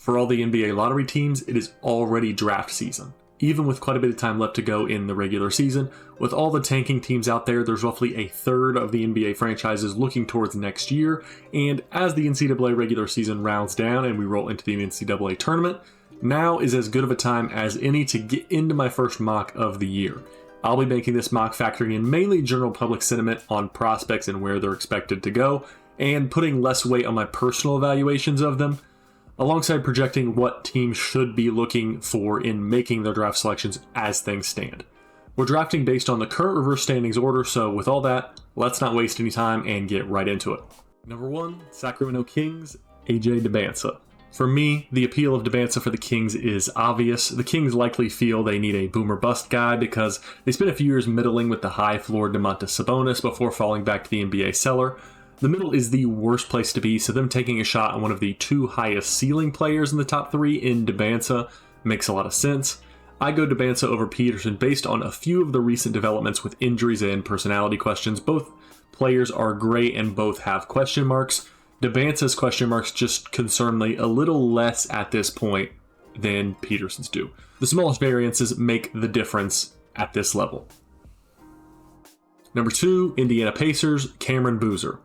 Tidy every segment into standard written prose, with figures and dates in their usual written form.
For all the NBA lottery teams, it is already draft season. Even with quite a bit of time left to go in the regular season, with all the tanking teams out there, there's roughly a third of the NBA franchises looking towards next year, and as the NCAA regular season rounds down and we roll into the NCAA tournament, now is as good of a time as any to get into my first mock of the year. I'll be making this mock factoring in mainly general public sentiment on prospects and where they're expected to go, and putting less weight on my personal evaluations of them, alongside projecting what teams should be looking for in making their draft selections as things stand. We're drafting based on the current reverse standings order, so with all that, let's not waste any time and get right into it. Number 1, Sacramento Kings, AJ Dybantsa. For me, the appeal of Dybantsa for the Kings is obvious. The Kings likely feel they need a boom or bust guy because they spent a few years middling with the high-floored Domantas Sabonis before falling back to the NBA cellar. The middle is the worst place to be, so them taking a shot on one of the 2 highest ceiling players in the top 3 in Dybantsa makes a lot of sense. I go Dybantsa over Peterson based on a few of the recent developments with injuries and personality questions. Both players are great and both have question marks. Dybantsa's question marks just concern me a little less at this point than Peterson's do. The smallest variances make the difference at this level. Number 2, Indiana Pacers, Cameron Boozer.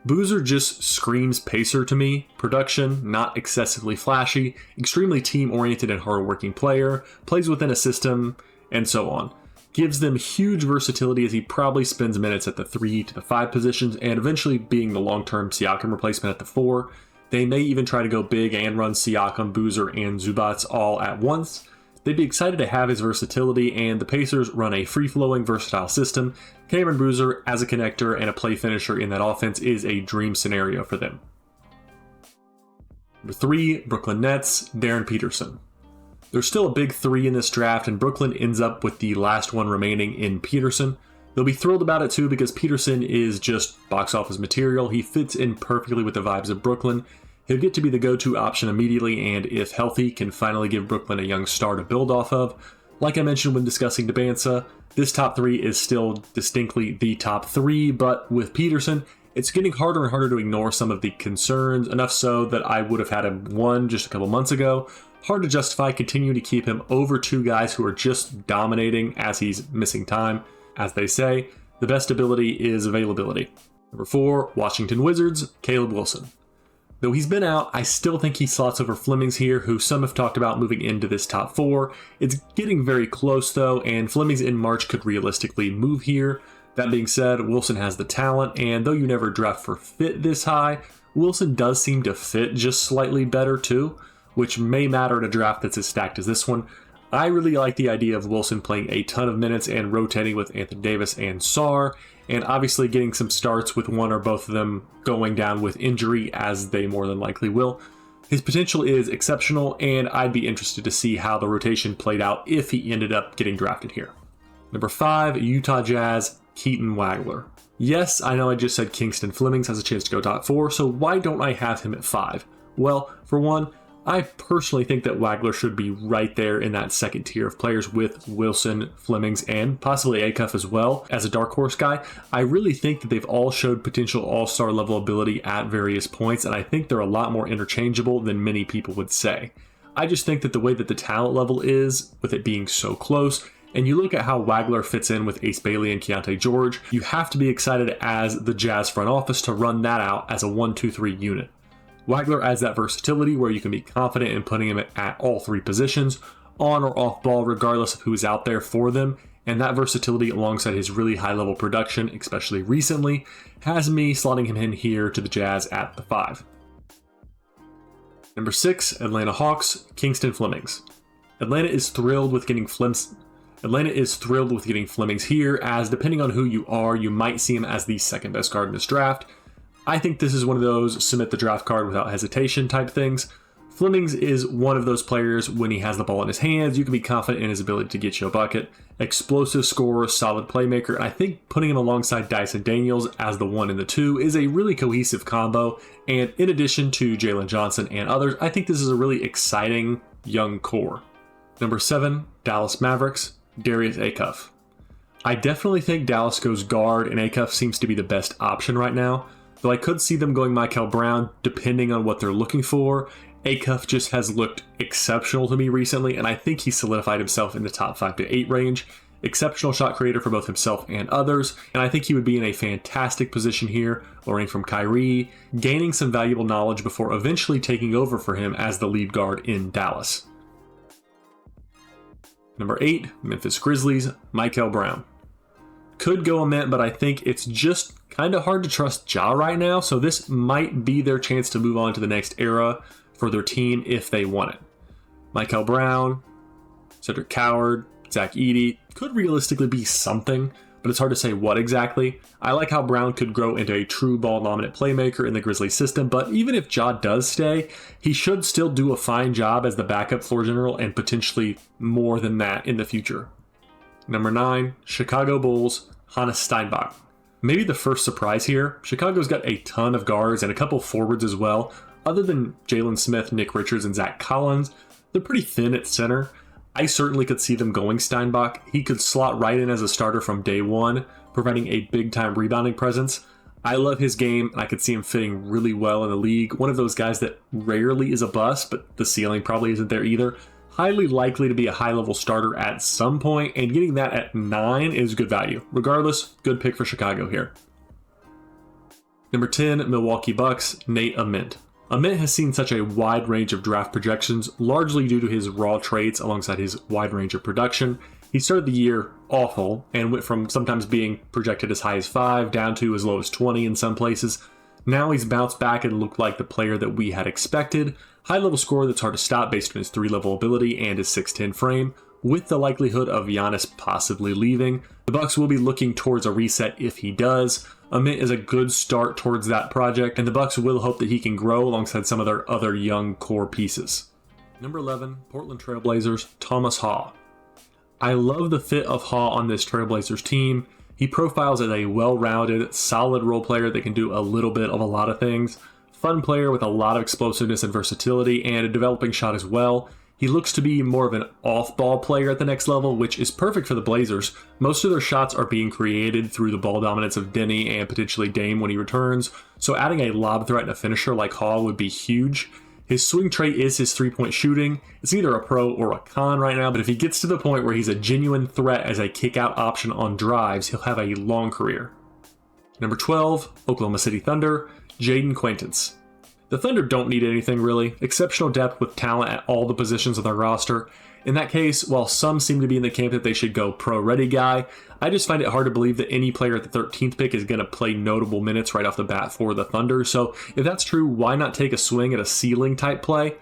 Boozer just screams Pacer to me. Production, not excessively flashy, extremely team-oriented and hard-working player, plays within a system, and so on. Gives them huge versatility as he probably spends minutes at the 3 to the 5 positions and eventually being the long-term Siakam replacement at the 4. They may even try to go big and run Siakam, Boozer, and Zubats all at once. They'd be excited to have his versatility, and the Pacers run a free-flowing, versatile system. Cameron Boozer, as a connector and a play finisher in that offense, is a dream scenario for them. Number 3, Brooklyn Nets, Darren Peterson. There's still a big 3 in this draft, and Brooklyn ends up with the last one remaining in Peterson. They'll be thrilled about it too because Peterson is just box office material. He fits in perfectly with the vibes of Brooklyn. He'll get to be the go-to option immediately, and if healthy, can finally give Brooklyn a young star to build off of. Like I mentioned when discussing Dybantsa, this top 3 is still distinctly the top 3, but with Peterson, it's getting harder and harder to ignore some of the concerns, enough so that I would have had him 1 just a couple months ago. Hard to justify continuing to keep him over 2 guys who are just dominating as he's missing time. As they say, the best ability is availability. Number 4, Washington Wizards, Caleb Wilson. Though he's been out, I still think he slots over Flemings here, who some have talked about moving into this top 4. It's getting very close though, and Flemings in March could realistically move here. That being said, Wilson has the talent, and though you never draft for fit this high, Wilson does seem to fit just slightly better too, which may matter in a draft that's as stacked as this one. I really like the idea of Wilson playing a ton of minutes and rotating with Anthony Davis and Sarr, and obviously getting some starts with one or both of them going down with injury, as they more than likely will. His potential is exceptional, and I'd be interested to see how the rotation played out if he ended up getting drafted here. Number 5, Utah Jazz, Keaton Wagler. Yes, I know I just said Kingston Flemings has a chance to go top 4, so why don't I have him at 5? Well, for one, I personally think that Wagler should be right there in that second tier of players with Wilson, Flemings, and possibly Acuff as well as a dark horse guy. I really think that they've all showed potential all-star level ability at various points, and I think they're a lot more interchangeable than many people would say. I just think that the way that the talent level is, with it being so close, and you look at how Wagler fits in with Ace Bailey and Keontae George, you have to be excited as the Jazz front office to run that out as a 1-2-3 unit. Wagler adds that versatility where you can be confident in putting him at all 3 positions, on or off ball, regardless of who's out there for them, and that versatility alongside his really high level production, especially recently, has me slotting him in here to the Jazz at the 5. Number 6, Atlanta Hawks, Kingston Flemings. Atlanta is thrilled with getting Flemings here, as depending on who you are, you might see him as the second best guard in this draft. I think this is one of those submit the draft card without hesitation type things. Flemings is one of those players when he has the ball in his hands, you can be confident in his ability to get you a bucket. Explosive scorer, solid playmaker, and I think putting him alongside Dyson Daniels as the 1 and the 2 is a really cohesive combo, and in addition to Jalen Johnson and others, I think this is a really exciting young core. Number 7, Dallas Mavericks, Darius Acuff. I definitely think Dallas goes guard, and Acuff seems to be the best option right now. Though I could see them going Michael Brown depending on what they're looking for, Acuff just has looked exceptional to me recently, and I think he solidified himself in the top 5 to 8 range. Exceptional shot creator for both himself and others, and I think he would be in a fantastic position here, learning from Kyrie, gaining some valuable knowledge before eventually taking over for him as the lead guard in Dallas. Number 8, Memphis Grizzlies, Michael Brown. Could go a mint, but I think it's just kind of hard to trust Ja right now, so this might be their chance to move on to the next era for their team if they want it. Michael Brown, Cedric Coward, Zach Edey could realistically be something, but it's hard to say what exactly. I like how Brown could grow into a true ball-dominant playmaker in the Grizzlies system, but even if Ja does stay, he should still do a fine job as the backup floor general and potentially more than that in the future. Number 9, Chicago Bulls, Hannes Steinbach. Maybe the first surprise here. Chicago's got a ton of guards and a couple forwards as well. Other than Jalen Smith, Nick Richards, and Zach Collins, they're pretty thin at center. I certainly could see them going Steinbach. He could slot right in as a starter from day one, providing a big-time rebounding presence. I love his game, and I could see him fitting really well in the league. One of those guys that rarely is a bust, but the ceiling probably isn't there either. Highly likely to be a high-level starter at some point, and getting that at 9 is good value. Regardless, good pick for Chicago here. Number 10, Milwaukee Bucks, Nate Ament. Ament has seen such a wide range of draft projections, largely due to his raw traits alongside his wide range of production. He started the year awful and went from sometimes being projected as high as 5 down to as low as 20 in some places. Now he's bounced back and looked like the player that we had expected. High-level scorer that's hard to stop based on his 3-level ability and his 6'10 frame. With the likelihood of Giannis possibly leaving, the Bucks will be looking towards a reset if he does. Ament is a good start towards that project, and the Bucks will hope that he can grow alongside some of their other young core pieces. Number 11, Portland Trailblazers, Thomas Haw. I love the fit of Haw on this Trailblazers team. He profiles as a well-rounded, solid role player that can do a little bit of a lot of things. Fun player with a lot of explosiveness and versatility, and a developing shot as well. He looks to be more of an off-ball player at the next level, which is perfect for the Blazers. Most of their shots are being created through the ball dominance of Denny and potentially Dame when he returns, so adding a lob threat and a finisher like Haw would be huge. His swing trait is his three-point shooting. It's either a pro or a con right now, but if he gets to the point where he's a genuine threat as a kick-out option on drives, he'll have a long career. Number 12, Oklahoma City Thunder, Jaden Quaintance. The Thunder don't need anything really, exceptional depth with talent at all the positions of their roster. In that case, while some seem to be in the camp that they should go pro-ready guy, I just find it hard to believe that any player at the 13th pick is going to play notable minutes right off the bat for the Thunder, so if that's true, why not take a swing at a ceiling type play?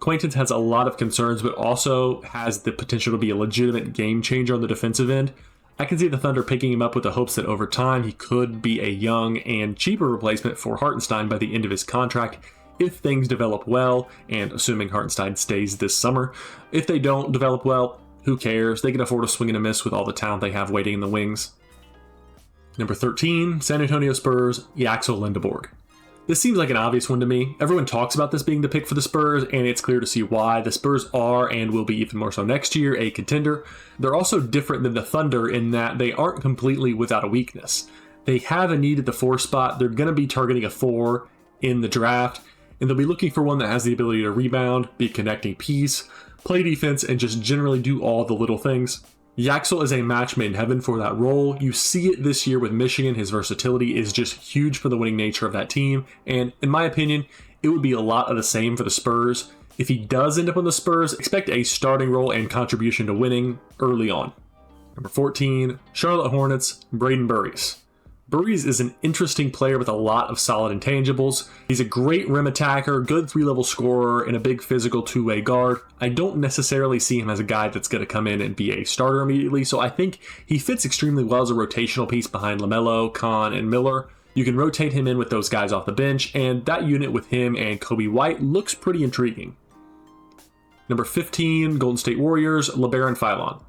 Quaintance has a lot of concerns, but also has the potential to be a legitimate game changer on the defensive end. I can see the Thunder picking him up with the hopes that over time he could be a young and cheaper replacement for Hartenstein by the end of his contract if things develop well, and assuming Hartenstein stays this summer. If they don't develop well, who cares? They can afford a swing and a miss with all the talent they have waiting in the wings. Number 13, San Antonio Spurs, Yaxel Lindeborg. This seems like an obvious one to me. Everyone talks about this being the pick for the Spurs, and it's clear to see why. The Spurs are, and will be even more so next year, a contender. They're also different than the Thunder in that they aren't completely without a weakness. They have a need at the 4 spot. They're going to be targeting a 4 in the draft, and they'll be looking for one that has the ability to rebound, be a connecting piece, play defense, and just generally do all the little things. Yaxel is a match made in heaven for that role. You see it this year with Michigan. His versatility is just huge for the winning nature of that team, and in my opinion, it would be a lot of the same for the Spurs. If he does end up on the Spurs, expect a starting role and contribution to winning early on. Number 14, Charlotte Hornets, Braden Burries. Burries is an interesting player with a lot of solid intangibles. He's a great rim attacker, good 3-level scorer, and a big physical 2-way guard. I don't necessarily see him as a guy that's going to come in and be a starter immediately, so I think he fits extremely well as a rotational piece behind LaMelo, Kahn, and Miller. You can rotate him in with those guys off the bench, and that unit with him and Kobe White looks pretty intriguing. Number 15, Golden State Warriors, LeBaron Philon.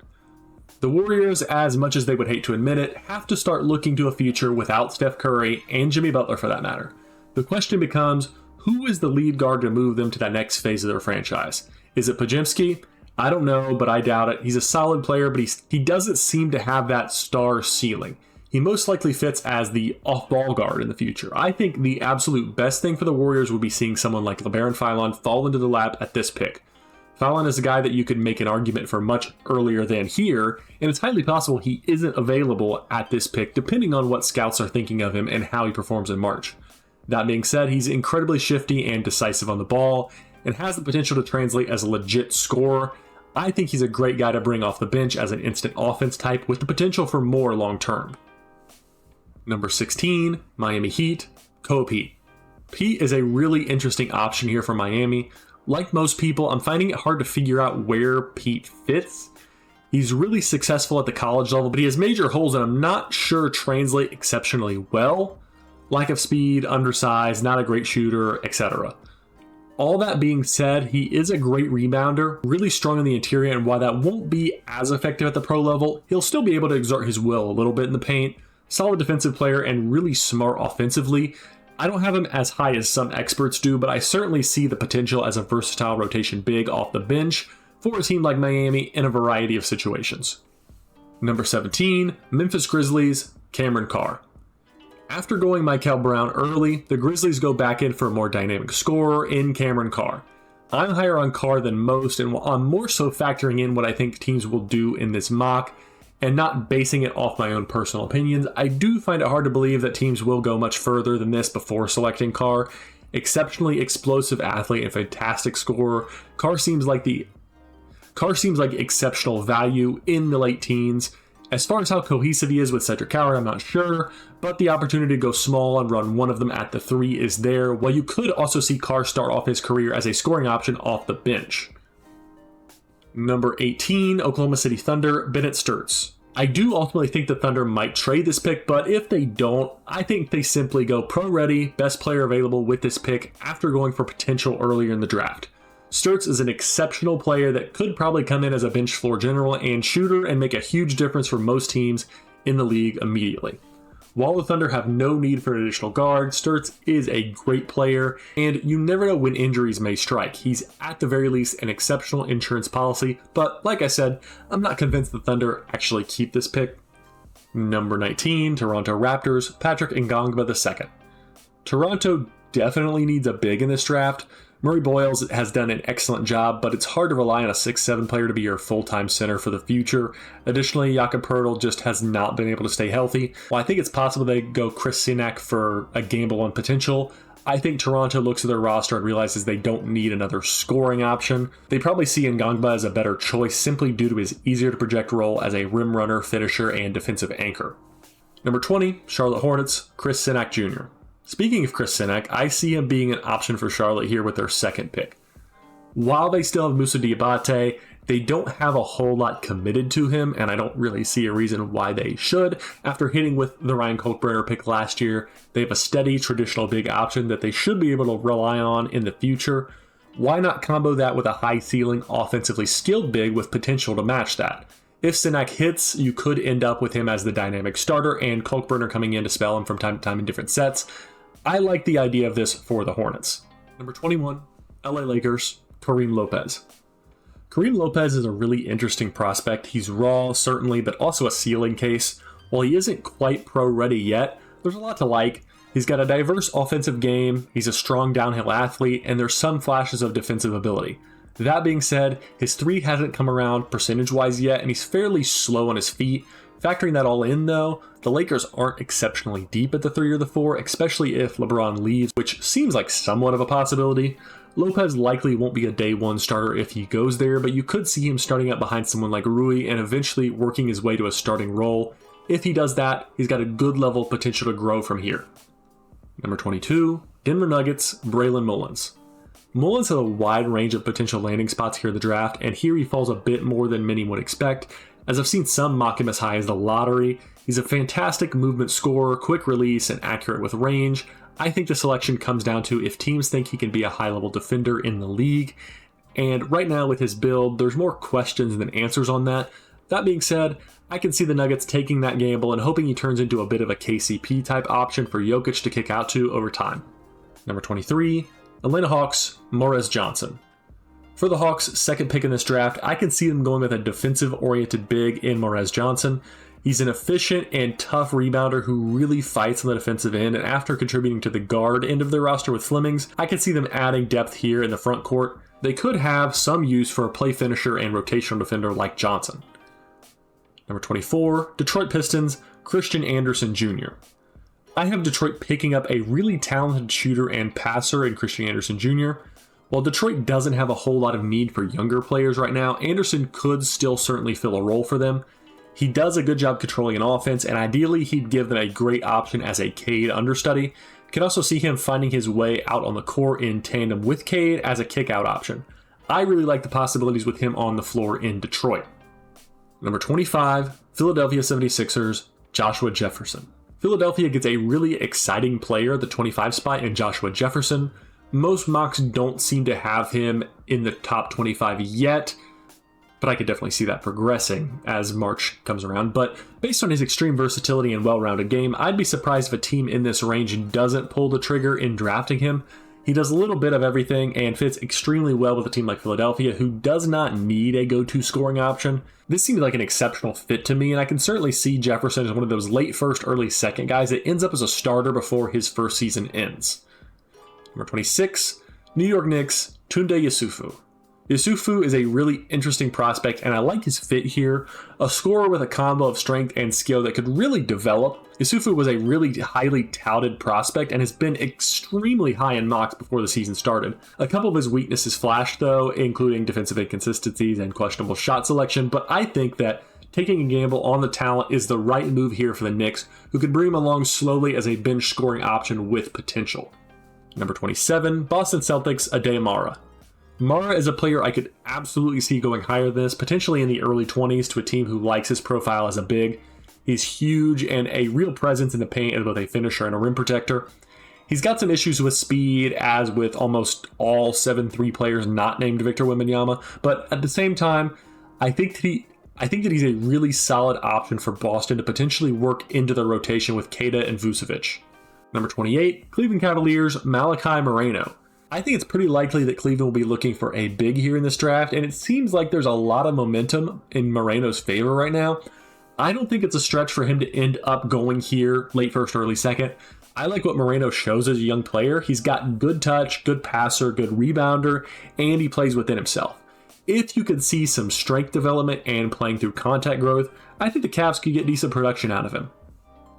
The Warriors, as much as they would hate to admit it, have to start looking to a future without Steph Curry and Jimmy Butler for that matter. The question becomes, who is the lead guard to move them to that next phase of their franchise? Is it Podziemski? I don't know, but I doubt it. He's a solid player, but he doesn't seem to have that star ceiling. he most likely fits as the off-ball guard in the future. I think the absolute best thing for the Warriors would be seeing someone like LeBaron Philon fall into the lap at this pick. Philon is a guy that you could make an argument for much earlier than here, and it's highly possible he isn't available at this pick depending on what scouts are thinking of him and how he performs in March. That being said, he's incredibly shifty and decisive on the ball and has the potential to translate as a legit scorer. I think he's a great guy to bring off the bench as an instant offense type with the potential for more long term. Number 16, Miami Heat, Kobe Pete. Pete is a really interesting option here for Miami. Like most people, I'm finding it hard to figure out where Pete fits. He's really successful at the college level, but he has major holes that I'm not sure translate exceptionally well. Lack of speed, undersized, not a great shooter, etc. All that being said, he is a great rebounder, really strong in the interior, and while that won't be as effective at the pro level, he'll still be able to exert his will a little bit in the paint. Solid defensive player and really smart offensively. I don't have him as high as some experts do, but I certainly see the potential as a versatile rotation big off the bench for a team like Miami in a variety of situations. Number 17, Memphis Grizzlies, Cameron Carr. After going Michael Brown early, the Grizzlies go back in for a more dynamic scorer in Cameron Carr. I'm higher on Carr than most, and I'm more so factoring in what I think teams will do in this mock and not basing it off my own personal opinions. I do find it hard to believe that teams will go much further than this before selecting Carr. Exceptionally explosive athlete and fantastic scorer, Carr seems like exceptional value in the late teens. As far as how cohesive he is with Cedric Howard, I'm not sure, but the opportunity to go small and run one of them at the 3 is there, while you could also see Carr start off his career as a scoring option off the bench. Number 18, Oklahoma City Thunder, Bennett Sturtz. I do ultimately think the Thunder might trade this pick, but if they don't, I think they simply go pro-ready, best player available with this pick after going for potential earlier in the draft. Sturtz is an exceptional player that could probably come in as a bench floor general and shooter and make a huge difference for most teams in the league immediately. While the Thunder have no need for an additional guard, Sturtz is a great player, and you never know when injuries may strike. He's at the very least an exceptional insurance policy, but like I said, I'm not convinced the Thunder actually keep this pick. Number 19, Toronto Raptors, Patrick Ngongba II. Toronto definitely needs a big in this draft. Murray Boyles has done an excellent job, but it's hard to rely on a 6'7" player to be your full-time center for the future. Additionally, Jakob Poeltl just has not been able to stay healthy. While I think it's possible they go Chris Sinak for a gamble on potential, I think Toronto looks at their roster and realizes they don't need another scoring option. They probably see Ngongba as a better choice simply due to his easier-to-project role as a rim runner, finisher, and defensive anchor. Number 20, Charlotte Hornets, Chris Sinak Jr. Speaking of Chris Sinak, I see him being an option for Charlotte here with their second pick. While they still have Moussa Diabate, they don't have a whole lot committed to him, and I don't really see a reason why they should. After hitting with the Ryan Kalkbrenner pick last year, they have a steady, traditional big option that they should be able to rely on in the future. Why not combo that with a high-ceiling, offensively skilled big with potential to match that? If Sinak hits, you could end up with him as the dynamic starter and Kalkbrenner coming in to spell him from time to time in different sets. I like the idea of this for the Hornets. Number 21, LA Lakers, Kareem Lopez. Kareem Lopez is a really interesting prospect. He's raw, certainly, but also a ceiling case. While he isn't quite pro-ready yet, there's a lot to like. He's got a diverse offensive game, he's a strong downhill athlete, and there's some flashes of defensive ability. That being said, his 3 hasn't come around percentage-wise yet, and he's fairly slow on his feet. Factoring that all in, though, the Lakers aren't exceptionally deep at the 3 or the 4, especially if LeBron leaves, which seems like somewhat of a possibility. Lopez likely won't be a day 1 starter if he goes there, but you could see him starting up behind someone like Rui and eventually working his way to a starting role. If he does that, he's got a good level of potential to grow from here. Number 22, Denver Nuggets, Braylon Mullins. Mullins has a wide range of potential landing spots here in the draft, and here he falls a bit more than many would expect, as I've seen some mock him as high as the lottery. He's a fantastic movement scorer, quick release, and accurate with range. I think the selection comes down to if teams think he can be a high-level defender in the league, and right now with his build, there's more questions than answers on that. That being said, I can see the Nuggets taking that gamble and hoping he turns into a bit of a KCP-type option for Jokic to kick out to over time. Number 23, Atlanta Hawks, Morez Johnson. For the Hawks' second pick in this draft, I can see them going with a defensive-oriented big in Morez Johnson. He's an efficient and tough rebounder who really fights on the defensive end, and after contributing to the guard end of their roster with Flemings, I could see them adding depth here in the front court. They could have some use for a play finisher and rotational defender like Johnson. Number 24, Detroit Pistons, Christian Anderson Jr. I have Detroit picking up a really talented shooter and passer in Christian Anderson Jr. While Detroit doesn't have a whole lot of need for younger players right now, Anderson could still certainly fill a role for them. He does a good job controlling an offense, and ideally he'd give them a great option as a Cade understudy. Could also see him finding his way out on the court in tandem with Cade as a kick-out option. I really like the possibilities with him on the floor in Detroit. Number 25, Philadelphia 76ers, Joshua Jefferson. Philadelphia gets a really exciting player at the 25 spot in Joshua Jefferson. Most mocks don't seem to have him in the top 25 yet, but I could definitely see that progressing as March comes around. But based on his extreme versatility and well-rounded game, I'd be surprised if a team in this range doesn't pull the trigger in drafting him. He does a little bit of everything and fits extremely well with a team like Philadelphia, who does not need a go-to scoring option. This seems like an exceptional fit to me, and I can certainly see Jefferson as one of those late first, early second guys that ends up as a starter before his first season ends. Number 26, New York Knicks, Tunde Yusufu. Yusufu is a really interesting prospect, and I like his fit here. A scorer with a combo of strength and skill that could really develop. Yusufu was a really highly touted prospect and has been extremely high in mocks before the season started. A couple of his weaknesses flashed though, including defensive inconsistencies and questionable shot selection, but I think that taking a gamble on the talent is the right move here for the Knicks, who could bring him along slowly as a bench scoring option with potential. Number 27, Boston Celtics, Ade Mara. Mara is a player I could absolutely see going higher than this, potentially in the early 20s to a team who likes his profile as a big. He's huge and a real presence in the paint as both a finisher and a rim protector. He's got some issues with speed, as with almost all 7-3 players not named Victor Wembanyama, but at the same time, I think that he's a really solid option for Boston to potentially work into the rotation with Keita and Vucevic. Number 28, Cleveland Cavaliers, Malachi Moreno. I think it's pretty likely that Cleveland will be looking for a big here in this draft, and it seems like there's a lot of momentum in Moreno's favor right now. I don't think it's a stretch for him to end up going here late first, early second. I like what Moreno shows as a young player. He's got good touch, good passer, good rebounder, and he plays within himself. If you could see some strength development and playing through contact growth, I think the Cavs could get decent production out of him.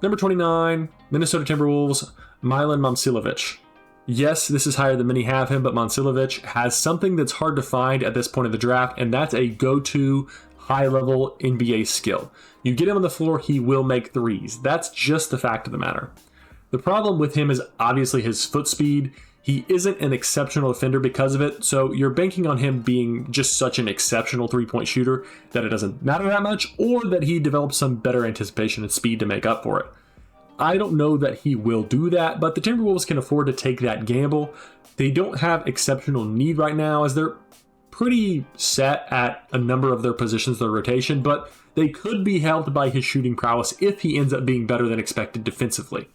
Number 29, Minnesota Timberwolves, Milan Momcilovic. Yes, this is higher than many have him, but Momcilovic has something that's hard to find at this point of the draft, and that's a go-to high-level NBA skill. You get him on the floor, he will make threes. That's just the fact of the matter. The problem with him is obviously his foot speed. He isn't an exceptional defender because of it, so you're banking on him being just such an exceptional three-point shooter that it doesn't matter that much, or that he develops some better anticipation and speed to make up for it. I don't know that he will do that, but the Timberwolves can afford to take that gamble. They don't have exceptional need right now, as they're pretty set at a number of their positions of their rotation, but they could be helped by his shooting prowess if he ends up being better than expected defensively.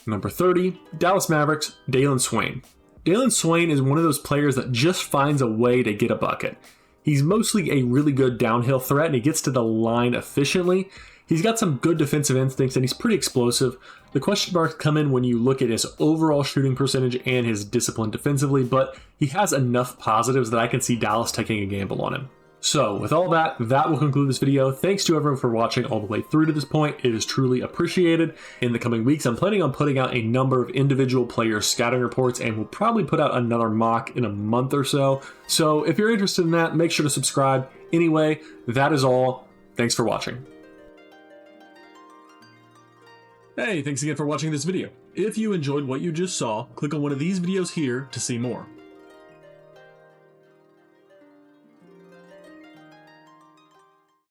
Number 30, Dallas Mavericks, Dalen Swain. Dalen Swain is one of those players that just finds a way to get a bucket. He's mostly a really good downhill threat, and he gets to the line efficiently. He's got some good defensive instincts, and he's pretty explosive. The question marks come in when you look at his overall shooting percentage and his discipline defensively, but he has enough positives that I can see Dallas taking a gamble on him. So with all that will conclude this video. Thanks to everyone for watching all the way through to this point. It is truly appreciated. In the coming weeks, I'm planning on putting out a number of individual player scouting reports, and we'll probably put out another mock in a month or so. So if you're interested in that, make sure to subscribe. Anyway, that is all. Thanks for watching. Hey, thanks again for watching this video. If you enjoyed what you just saw, click on one of these videos here to see more.